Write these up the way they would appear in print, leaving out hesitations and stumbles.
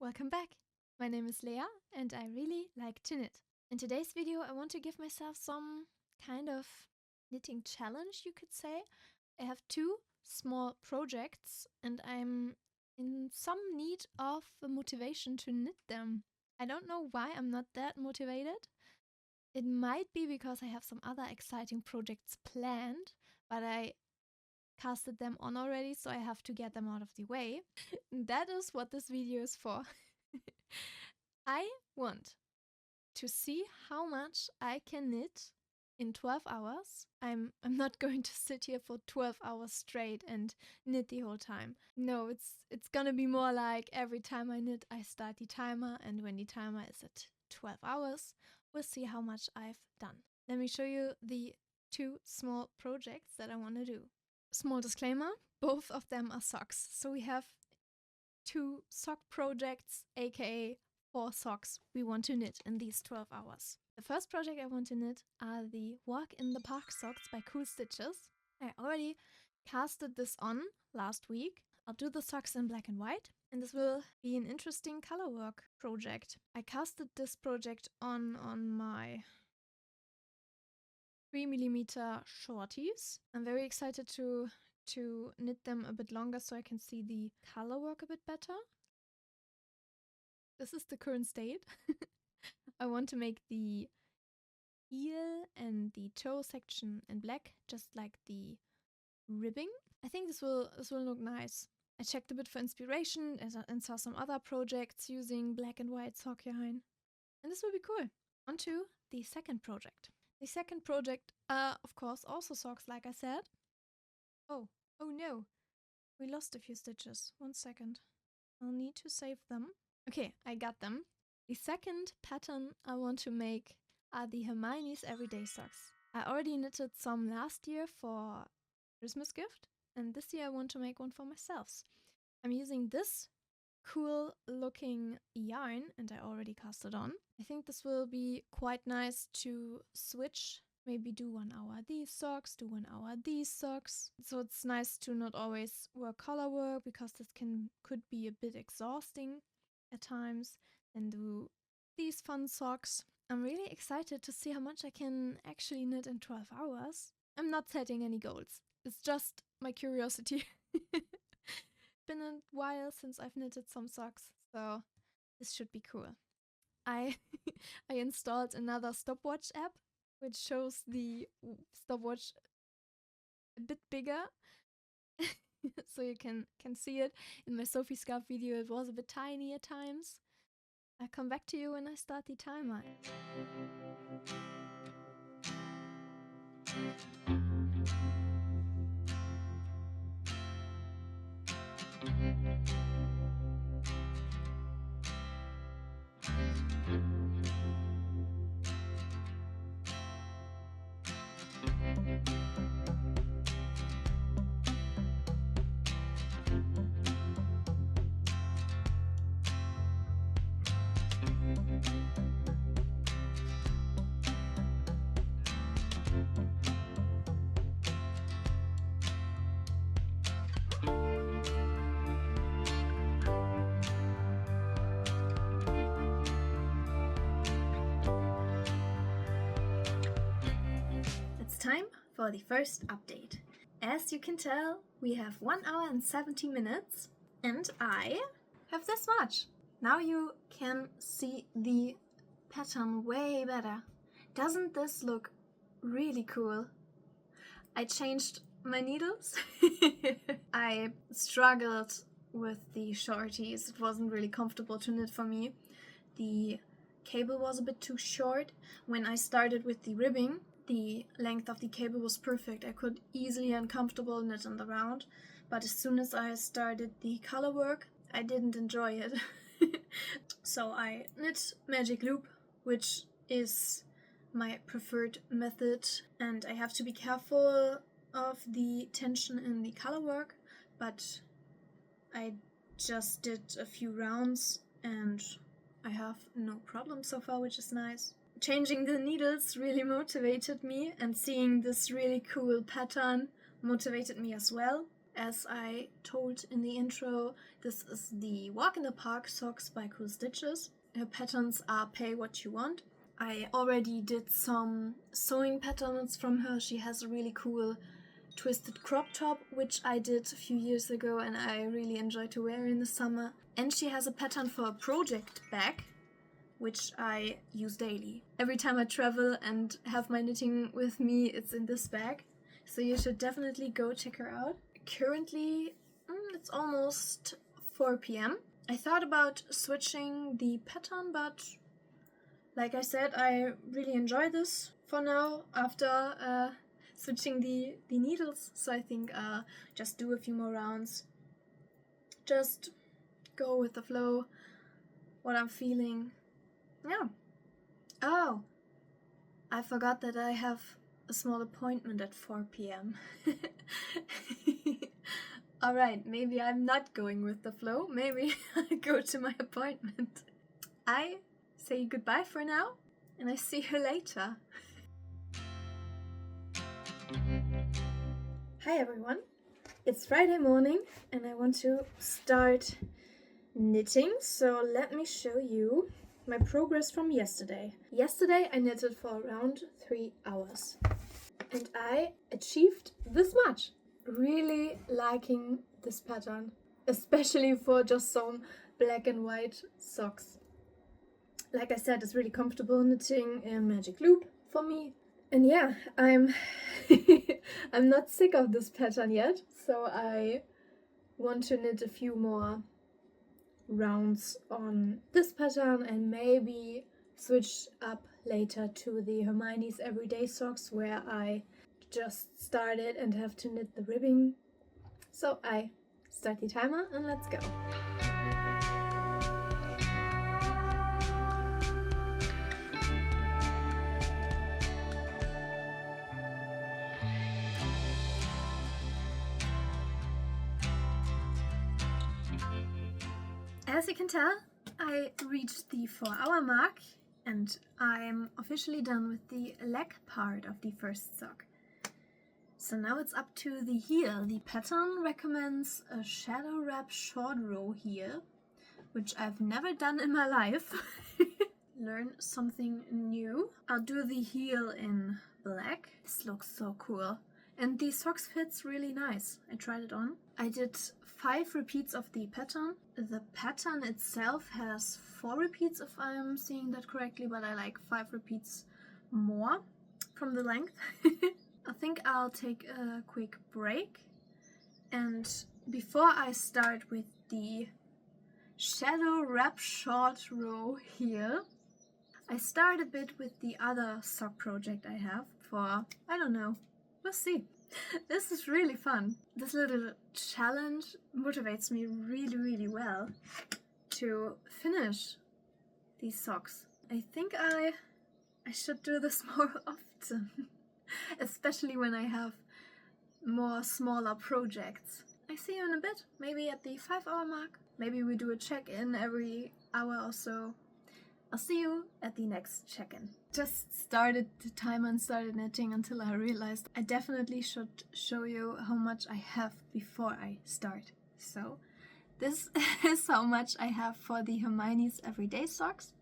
Welcome back! My name is Lea and I really like to knit. In today's video I want to give myself some kind of knitting challenge, you could say. I have two small projects and I'm in some need of a motivation to knit them. I don't know why I'm not that motivated. It might be because I have some other exciting projects planned, but I casted them on already, so I have to get them out of the way. That is what this video is for. I want to see how much I can knit in 12 hours. I'm not going to sit here for 12 hours straight and knit the whole time. No, it's gonna be more like every time I knit, I start the timer, and when the timer is at 12 hours, we'll see how much I've done. Let me show you the two small projects that I want to do. Small disclaimer, both of them are socks. So we have two sock projects, aka 4 socks we want to knit in these 12 hours. The first project I want to knit are the Walk in the Park socks by Cool Stitches. I already casted this on last week. I'll do the socks in black and white, and this will be an interesting color work project. I casted this project on my 3mm shorties. I'm very excited to knit them a bit longer so I can see the color work a bit better. This is the current state. I want to make the heel and the toe section in black, just like the ribbing. I think this will look nice. I checked a bit for inspiration and saw some other projects using black and white sock yarn. And this will be cool. On to the second project. The second project are, of course, also socks, like I said. Oh no. We lost a few stitches. 1 second. I'll need to save them. Okay, I got them. The second pattern I want to make are the Hermione's Everyday Socks. I already knitted some last year for Christmas gift, and this year I want to make one for myself. I'm using this cool looking yarn, and I already cast it on. I think this will be quite nice to switch. Maybe do 1 hour these socks, do 1 hour these socks. So it's nice to not always work color work, because this could be a bit exhausting at times. Then do these fun socks. I'm really excited to see how much I can actually knit in 12 hours. I'm not setting any goals. It's just my curiosity. Been a while since I've knitted some socks, so this should be cool. I installed another stopwatch app, which shows the stopwatch a bit bigger, so you can see it. In my Sophie Scarf video, it was a bit tiny at times. I'll come back to you when I start the timer. Time for the first update. As you can tell, we have 1 hour and 70 minutes, and I have this much. Now you can see the pattern way better. Doesn't this look really cool? I changed my needles. I struggled with the shorties. It wasn't really comfortable to knit for me. The cable was a bit too short. When I started with the ribbing, the length of the cable was perfect. I could easily and comfortably knit on the round, but as soon as I started the color work, I didn't enjoy it. So I knit Magic Loop, which is my preferred method, and I have to be careful of the tension in the color work, but I just did a few rounds and I have no problem so far, which is nice. Changing the needles really motivated me, and seeing this really cool pattern motivated me as well. as I told in the intro, this is the Walk in the Park socks by Cool Stitches. Her patterns are pay what you want. I already did some sewing patterns from her. She has a really cool twisted crop top, which I did a few years ago and I really enjoy to wear in the summer. And she has a pattern for a project bag, which I use daily. Every time I travel and have my knitting with me, it's in this bag. So you should definitely go check her out. Currently, it's almost 4 p.m. I thought about switching the pattern, but like I said, I really enjoy this for now after switching the needles. So I think I'll just do a few more rounds. Just go with the flow, what I'm feeling. Yeah. Oh, I forgot that I have a small appointment at 4 p.m. Alright, maybe I'm not going with the flow. Maybe I go to my appointment. I say goodbye for now, and I see you later. Hi everyone, it's Friday morning and I want to start knitting, so let me show you my progress from yesterday. Yesterday I knitted for around 3 hours and I achieved this much. Really liking this pattern, especially for just some black and white socks. Like I said, it's really comfortable knitting in Magic Loop for me. And yeah, I'm I'm not sick of this pattern yet, so I want to knit a few more rounds on this pattern and maybe switch up later to the Hermione's Everyday Socks, where I just started and have to knit the ribbing. So I start the timer and let's go. As you can tell, I reached the 4-hour mark and I'm officially done with the leg part of the first sock. So now it's up to the heel. The pattern recommends a shadow wrap short row heel, which I've never done in my life. Learn something new. I'll do the heel in black. This looks so cool. And the socks fits really nice. I tried it on. I did 5 repeats of the pattern. The pattern itself has 4 repeats if I'm seeing that correctly, but I like 5 repeats more from the length. I think I'll take a quick break, and before I start with the shadow wrap short row here, I start a bit with the other sock project I have for, I don't know, we'll see. This is really fun. This little challenge motivates me really well to finish these socks. I think I should do this more often, especially when I have more smaller projects. I see you in a bit, maybe at the 5-hour mark. Maybe we do a check-in every hour or so. I'll see you at the next check-in. Just started the timer and started knitting until I realized I definitely should show you how much I have before I start. So this is how much I have for the Hermione's Everyday Socks.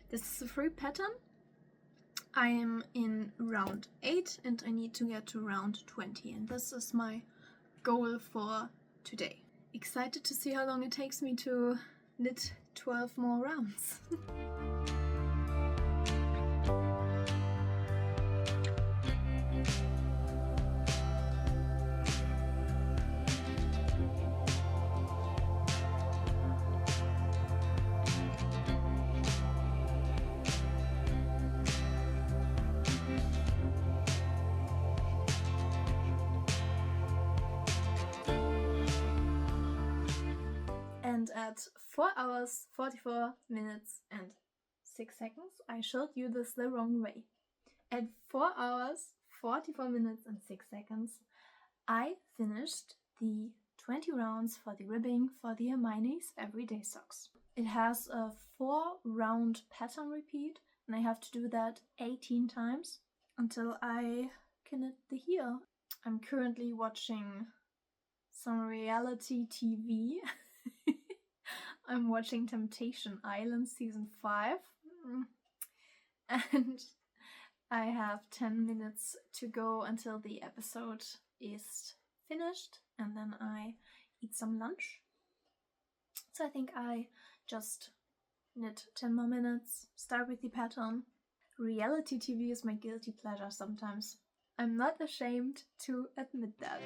This is a free pattern. I am in round 8 and I need to get to round 20, and this is my goal for today. Excited to see how long it takes me to knit 12 more rounds. And at 4 hours, 44 minutes and 6 seconds, I showed you this the wrong way. At 4 hours, 44 minutes and 6 seconds, I finished the 20 rounds for the ribbing for the Hermione's Everyday Socks. It has a 4-round pattern repeat, and I have to do that 18 times until I can knit the heel. I'm currently watching some reality TV. I'm watching Temptation Island season 5. And I have 10 minutes to go until the episode is finished, and then I eat some lunch. So I think I just knit 10 more minutes, start with the pattern. Reality TV is my guilty pleasure sometimes. I'm not ashamed to admit that.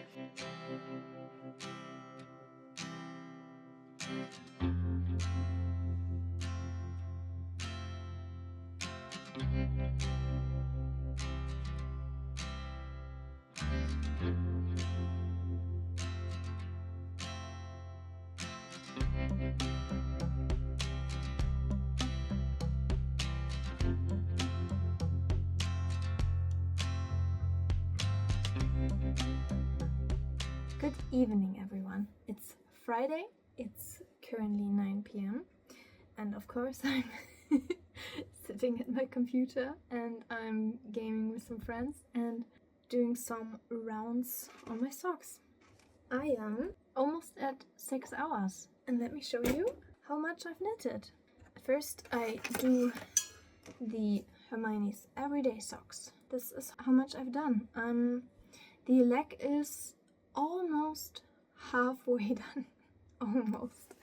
Good evening, everyone. It's Friday. It's currently 9 p.m. And of course, I'm sitting at my computer and I'm gaming with some friends and doing some rounds on my socks. I am almost at 6 hours, and let me show you how much I've knitted. First, I do the Hermione's Everyday Socks. This is how much I've done. The leg is almost halfway done. Almost.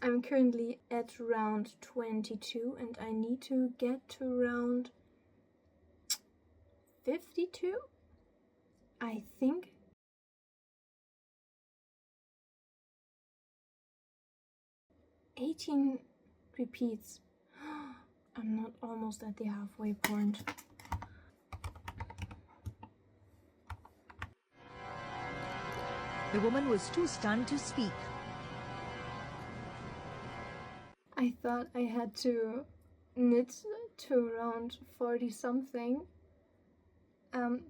I'm currently at round 22 and I need to get to round 52, I think. "18 repeats. I'm not almost at the halfway point. The woman was too stunned to speak. I thought I had to knit to around 40 something.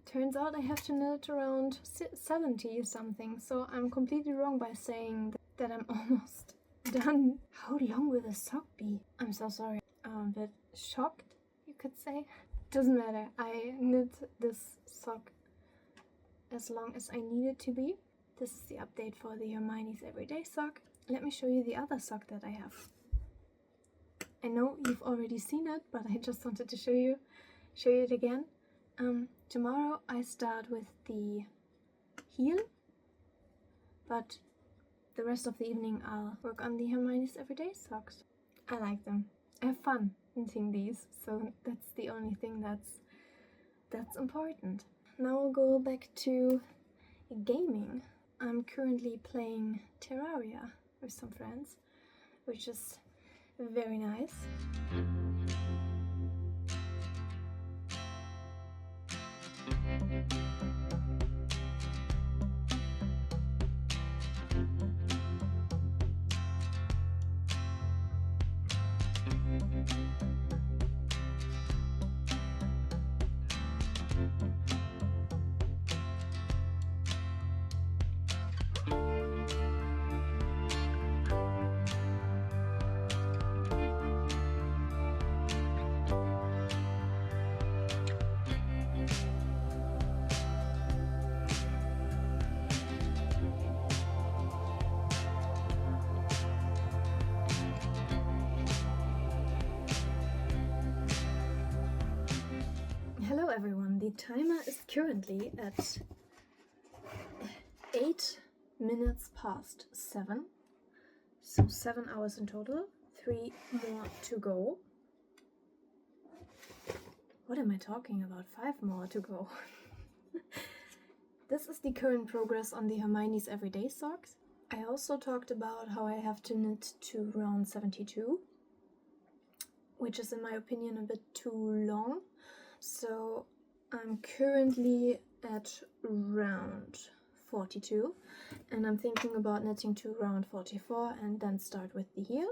Turns out I have to knit around 70 something, so I'm completely wrong by saying that I'm almost done. How long will the sock be? I'm so sorry. I'm a bit shocked, you could say. Doesn't matter. I knit this sock as long as I need it to be. This is the update for the Hermione's Everyday sock. Let me show you the other sock that I have. I know you've already seen it, but I just wanted to show you it again. Tomorrow I start with the heel, but the rest of the evening I'll work on the Hermione's Everyday socks. I like them. I have fun knitting these, so that's the only thing that's important. Now we'll go back to gaming. I'm currently playing Terraria with some friends, which is very nice. Hello everyone, the timer is currently at 8 minutes past 7, so 7 hours in total, 3 more to go. What am I talking about? 5 more to go. This is the current progress on the Hermione's Everyday socks. I also talked about how I have to knit to round 72, which is in my opinion a bit too long. So I'm currently at round 42 and I'm thinking about knitting to round 44 and then start with the heel.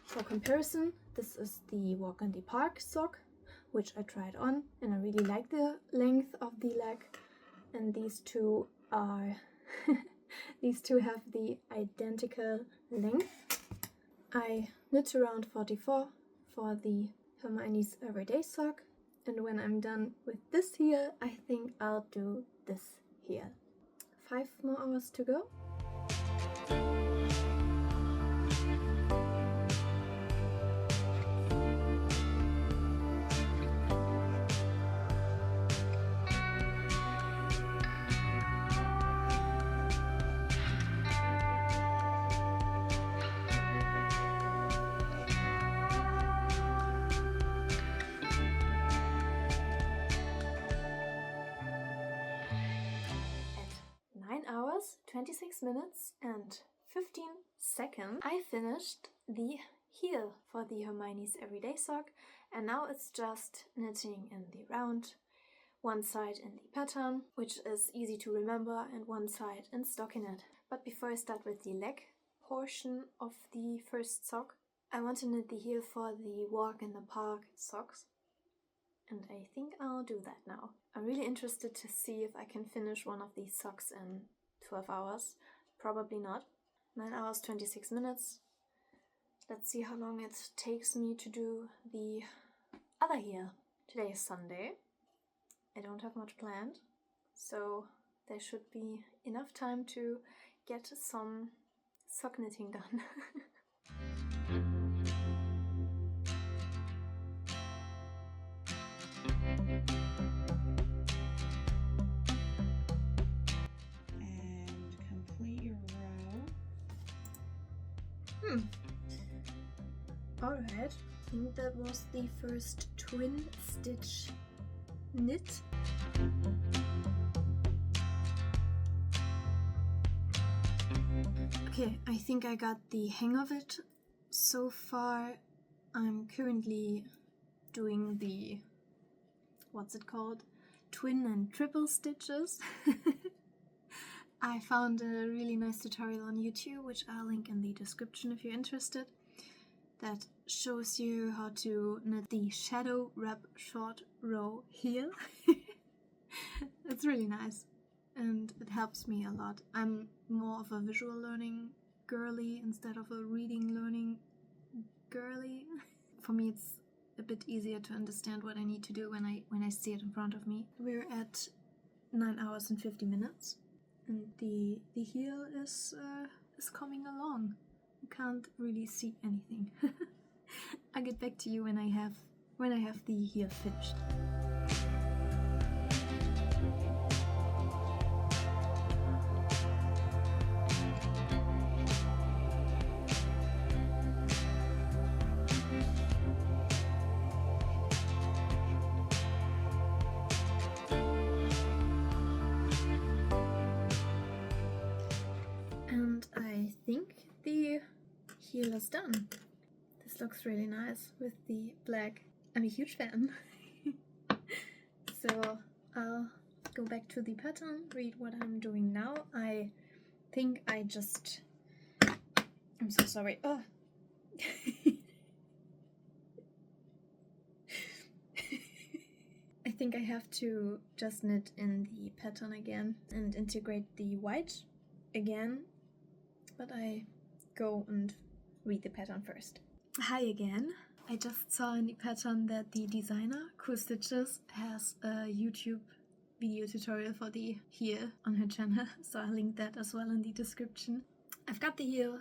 For comparison, this is the Walk in the Park sock, which I tried on and I really like the length of the leg, and these two are these two have the identical length. I knit to round 44 for the Hermione's Everyday sock. And when I'm done with this heel, I think I'll do this heel. 5 more hours to go. At 9 hours, 26 minutes and 15 seconds, I finished the heel for the Hermione's Everyday Sock, and now it's just knitting in the round, one side in the pattern, which is easy to remember, and one side in stockinette. But before I start with the leg portion of the first sock, I want to knit the heel for the Walk in the Park socks. And I think I'll do that now. I'm really interested to see if I can finish one of these socks in 12 hours. Probably not. 9 hours, 26 minutes. Let's see how long it takes me to do the other heel. Today is Sunday. I don't have much planned, so there should be enough time to get some sock knitting done. And complete your row. Alright, I think that was the first twin stitch knit. Okay, I think I got the hang of it so far. I'm currently doing the, what's it called? Twin and triple stitches. I found a really nice tutorial on YouTube, which I'll link in the description if you're interested, that shows you how to knit the shadow wrap short row heel. It's really nice and it helps me a lot. I'm more of a visual learning girly instead of a reading learning girly. For me it's a bit easier to understand what I need to do when I see it in front of me. We're at 9 hours and 50 minutes and the heel is coming along. You can't really see anything. I'll get back to you when I have the heel finished. And I think the heel is done. This looks really nice with the black. I'm a huge fan. So I'll go back to the pattern, read what I'm doing now. I think I just... I'm so sorry. Oh. I think I have to just knit in the pattern again and integrate the white again. But I go and read the pattern first. Hi again. I just saw in the pattern that the designer, Cool Stitches, has a YouTube video tutorial for the heel on her channel, so I'll link that as well in the description. I've got the heel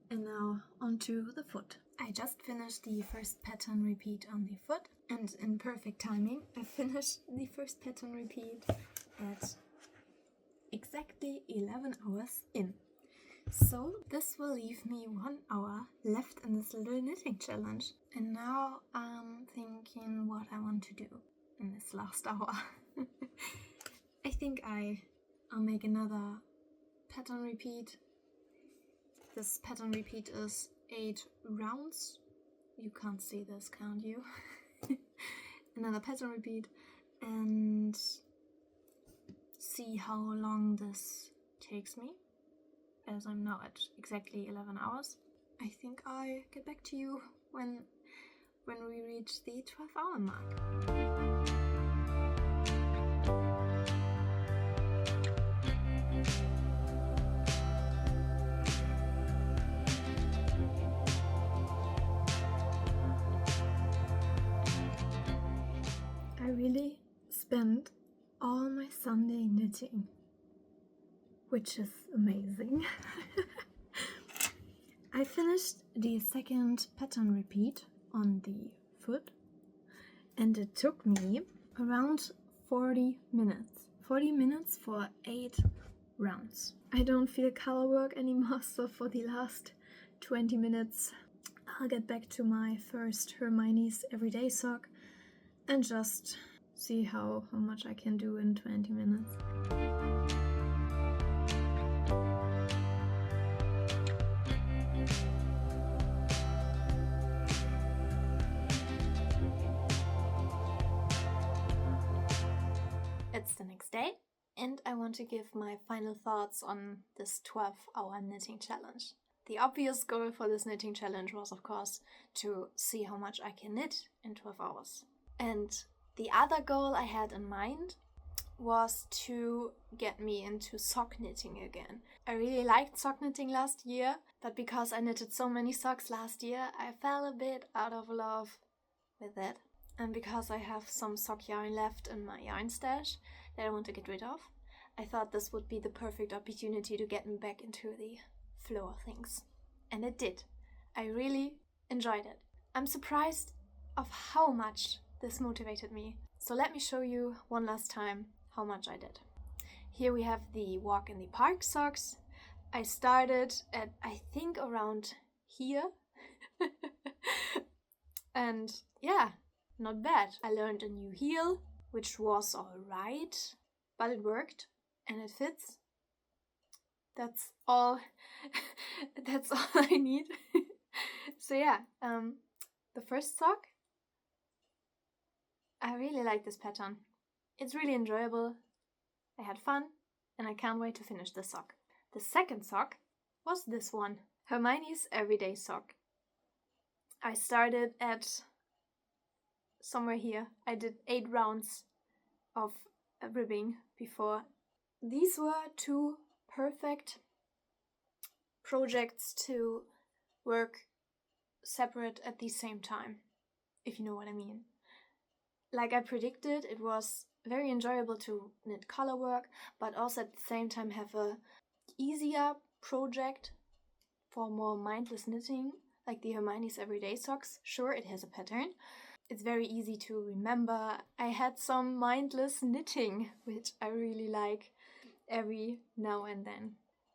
and now onto the foot. I just finished the first pattern repeat on the foot, and in perfect timing I finished the first pattern repeat at exactly 11 hours in. So this will leave me 1 hour left in this little knitting challenge. And now I'm thinking what I want to do in this last hour. I think I'll make another pattern repeat. This pattern repeat is 8 rounds. You can't see this, can't you? Another pattern repeat and see how long this takes me, as I'm now at exactly 11 hours. I think I'll get back to you when we reach the 12-hour mark. I really spent all my Sunday knitting. which is amazing. I finished the second pattern repeat on the foot, and it took me around 40 minutes. 40 minutes for 8 rounds. I don't feel color work anymore, so for the last 20 minutes I'll get back to my first Hermione's Everyday Sock and just see how much I can do in 20 minutes. It's the next day, and I want to give my final thoughts on this 12-hour knitting challenge. The obvious goal for this knitting challenge was, of course, to see how much I can knit in 12 hours. And the other goal I had in mind was to get me into sock knitting again. I really liked sock knitting last year, but because I knitted so many socks last year, I fell a bit out of love with it. And because I have some sock yarn left in my yarn stash that I want to get rid of, I thought this would be the perfect opportunity to get me back into the flow of things. And it did. I really enjoyed it. I'm surprised of how much this motivated me. So let me show you one last time how much I did. Here we have the Walk in the Park socks. I started at, I think, around here. And yeah, not bad. I learned a new heel, which was alright, but it worked and it fits. That's all. That's all I need. So yeah, the first sock. I really like this pattern. It's really enjoyable. I had fun, and I can't wait to finish the sock. The second sock was this one, Hermione's Everyday Sock. I started at somewhere here. I did 8 rounds of ribbing before. These were 2 perfect projects to work separate at the same time, if you know what I mean. Like I predicted, it was very enjoyable to knit color work, but also at the same time have a easier project for more mindless knitting, like the Hermione's Everyday Socks. Sure, it has a pattern. It's very easy to remember. I had some mindless knitting, which I really like every now and then.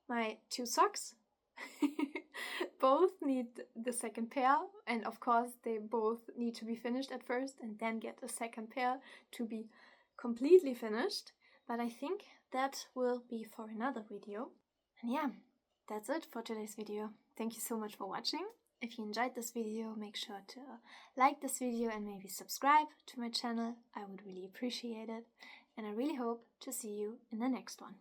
My 2 socks both need the second pair, and of course they both need to be finished at first and then get a second pair to be completely finished. But I think that will be for another video. And yeah, that's it for today's video. Thank you so much for watching. If you enjoyed this video, make sure to like this video and maybe subscribe to my channel. I would really appreciate it. And I really hope to see you in the next one.